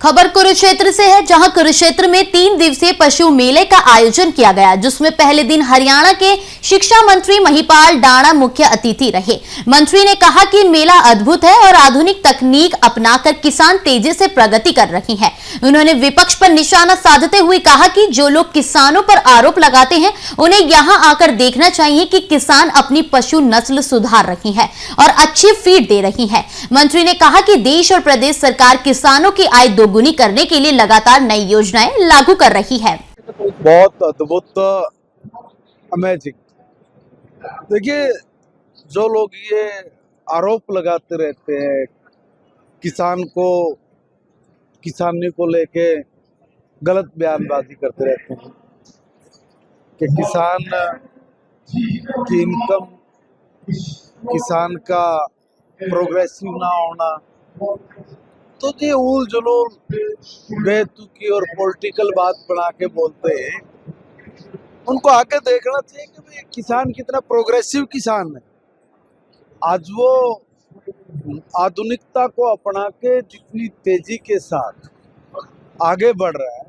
खबर कुरुक्षेत्र से है, जहां कुरुक्षेत्र में 3 दिवसीय पशु मेले का आयोजन किया गया, जिसमें पहले दिन हरियाणा के शिक्षा मंत्री महिपाल डाणा मुख्य अतिथि रहे। मंत्री ने कहा कि मेला अद्भुत है और आधुनिक तकनीक अपनाकर किसान तेजी से प्रगति कर रहे हैं। उन्होंने विपक्ष पर निशाना साधते हुए कहा कि जो लोग किसानों पर आरोप लगाते हैं, उन्हें यहां आकर देखना चाहिए कि किसान अपनी पशु नस्ल सुधार रही है और अच्छी फीड दे रही है। मंत्री ने कहा कि देश और प्रदेश सरकार किसानों की आय दोगुनी करने के लिए लगातार नई योजनाएं लागू कर रही है। बहुत अद्भुत, अमेजिंग। देखिए, जो लोग ये आरोप लगाते रहते हैं किसानी को लेके गलत बयानबाजी करते रहते हैं कि किसान की इनकम, किसान का प्रोग्रेसिव ना होना, तो ये उल जुलूल बेतुकी और पॉलिटिकल बात बना के बोलते हैं। उनको आके देखना चाहिए कि भाई किसान कितना प्रोग्रेसिव किसान है। आज वो आधुनिकता को अपना के जितनी तेजी के साथ आगे बढ़ रहा है,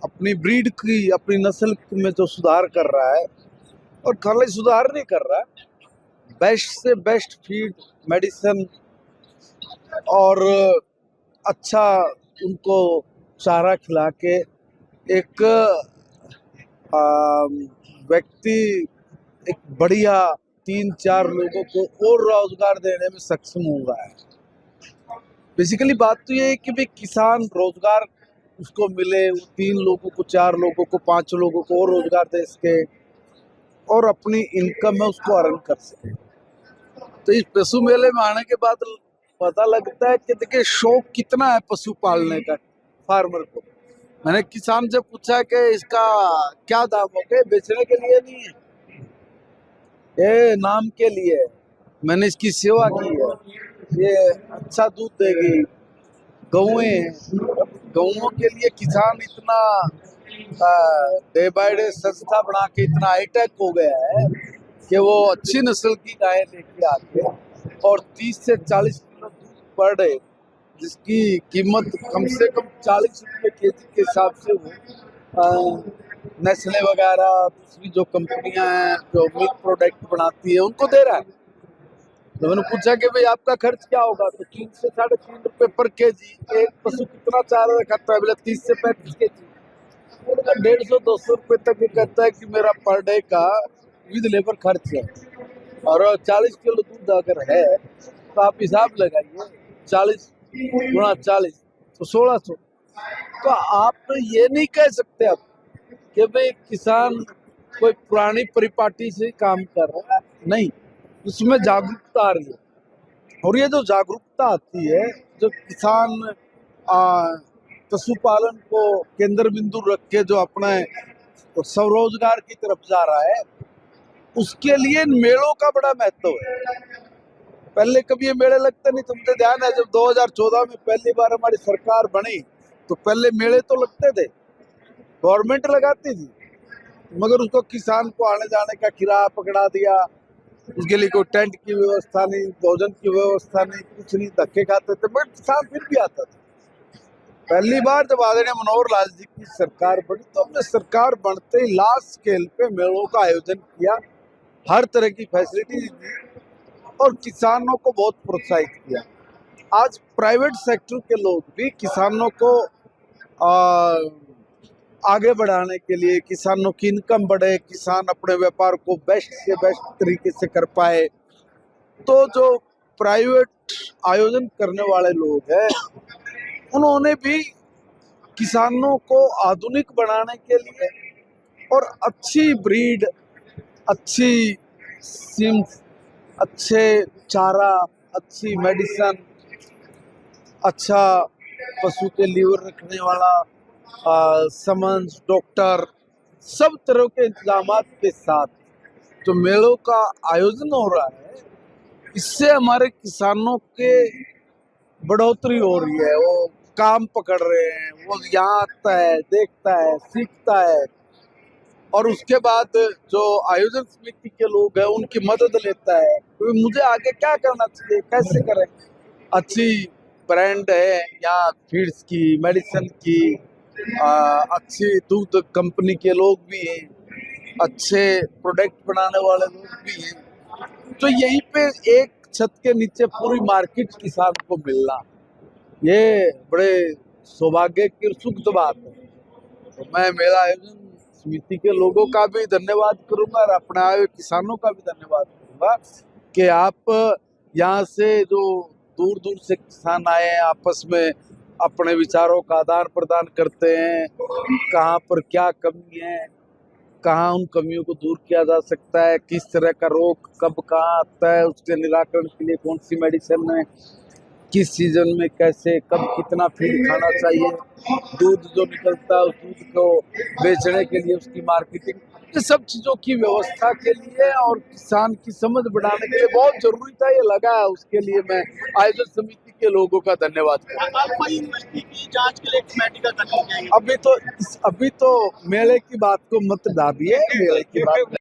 अपनी ब्रीड की, अपनी नस्ल में जो सुधार कर रहा है, और खाली सुधार नहीं कर रहा है, बेस्ट से बेस्ट फीड, मेडिसिन और अच्छा उनको चारा खिला के एक व्यक्ति एक बढ़िया 3-4 लोगों को और रोजगार देने में सक्षम हो रहा है। बेसिकली बात तो ये है कि भाई किसान रोजगार उसको मिले, 3 लोगों को, 4 लोगों को, 5 लोगों को और रोजगार दे सके और अपनी इनकम में उसको अर्न कर सके। तो इस पशु मेले में आने के बाद पता लगता है कि देखिए शौक कितना है पशु पालने का फार्मर को। मैंने किसान से पूछा कि इसका क्या दाम हो गए, बेचने के लिए नहीं है, ये नाम के लिए है। मैंने इसकी सेवा की है, ये अच्छा दूध देगी, गौओं के लिए किसान इतना डे बाय डे संस्था बना के इतना हाईटेक हो गया है कि वो अच्छी नस्ल की गाय लेके आके और 30 से 40 किलो दूध पर डे, जिसकी कीमत कम से कम 40 रुपये केजी के हिसाब से वो नेस्ले वगैरह दूसरी जो कंपनियां हैं जो मिल्क प्रोडक्ट बनाती है उनको दे रहा है। तो मैंने पूछा कि भाई आपका खर्च क्या होगा, तो 3 से 3.5 रुपये पर केजी। एक पशु कितना चारा खाता है, बोला 30 से 35 केजी। 150-200 रुपये तक ये कहता है कि मेरा पर डे का विद लेबर खर्च है, और 40 किलो दूध अगर है तो आप हिसाब लगाइए, 40 गुणा 40 तो 1600। तो आप ये नहीं कह सकते अब कि भाई किसान कोई पुरानी परिपाटी से काम कर रहा है, नहीं, उसमें जागरूकता आ रही है। और ये जो जागरूकता आती है, जो किसान पशुपालन को केंद्र बिंदु रख के जो अपने स्वरोजगार की तरफ जा रहा है, उसके लिए इन मेलों का बड़ा महत्व है। पहले कभी ये मेले लगते नहीं, तुमसे ध्यान है जब 2014 में पहली बार हमारी सरकार बनी तो पहले मेले तो लगते थे, गवर्नमेंट लगाती थी, मगर उसको किसान को आने जाने का किराया पकड़ा दिया, उसके लिए कोई टेंट की व्यवस्था नहीं, भोजन की व्यवस्था नहीं, कुछ नहीं, धक्के खाते थे, मगर किसान फिर भी आता था। पहली बार जब आदरणीय मनोहर लाल जी की सरकार बनी तो हमने सरकार बनते ही लार्ज स्केल पे मेलों का आयोजन किया, हर तरह की फैसिलिटी दी और किसानों को बहुत प्रोत्साहित किया। आज प्राइवेट सेक्टर के लोग भी किसानों को आगे बढ़ाने के लिए, किसानों की इनकम बढ़े, किसान अपने व्यापार को बेस्ट से बेस्ट तरीके से कर पाए, तो जो प्राइवेट आयोजन करने वाले लोग हैं उन्होंने भी किसानों को आधुनिक बनाने के लिए और अच्छी ब्रीड, अच्छी सिम्स, अच्छे चारा, अच्छी मेडिसिन, अच्छा पशु के लीवर रखने वाला समन्स, डॉक्टर, सब तरह के इंतजाम के साथ जो मेलों का आयोजन हो रहा है, इससे हमारे किसानों के बढ़ोतरी हो रही है। वो काम पकड़ रहे हैं, वो यहाँ आता है, देखता है, सीखता है, और उसके बाद जो आयोजन समिति के लोग हैं उनकी मदद लेता है। तो मुझे आगे क्या करना चाहिए, कैसे करें, अच्छी ब्रांड है यहाँ फीड्स की, मेडिसिन की, अच्छी दूध कंपनी के लोग भी हैं, अच्छे प्रोडक्ट बनाने वाले लोग भी हैं। तो यहीं पे एक छत के नीचे पूरी मार्केट किसान को मिलना, ये बड़े सौभाग्य की और सुख बात है। तो मैं मेला आयोजन समिति के लोगों का भी धन्यवाद करूंगा और अपने आए हुए किसानों का भी धन्यवाद करूंगा कि आप यहाँ से जो दूर दूर से किसान आए हैं, आपस में अपने विचारों का आदान प्रदान करते हैं, कहाँ पर क्या कमी है, कहाँ उन कमियों को दूर किया जा सकता है, किस तरह का रोग कब कहाँ आता है, उसके निराकरण के लिए कौन सी मेडिसिन है, किस सीजन में कैसे कब कितना फीड खाना चाहिए, दूध जो निकलता है उस दूध को बेचने के लिए उसकी मार्केटिंग, ये सब चीजों की व्यवस्था के लिए और किसान की समझ बढ़ाने के लिए बहुत जरूरी था, ये लगा है। उसके लिए मैं आयोजन समिति के लोगों का धन्यवाद करता आपको यूनिवर्सिटी की जांच के लिए कमेटी का गठन किया गया। अभी तो मेले की बात को मत डालिए, मेले की बात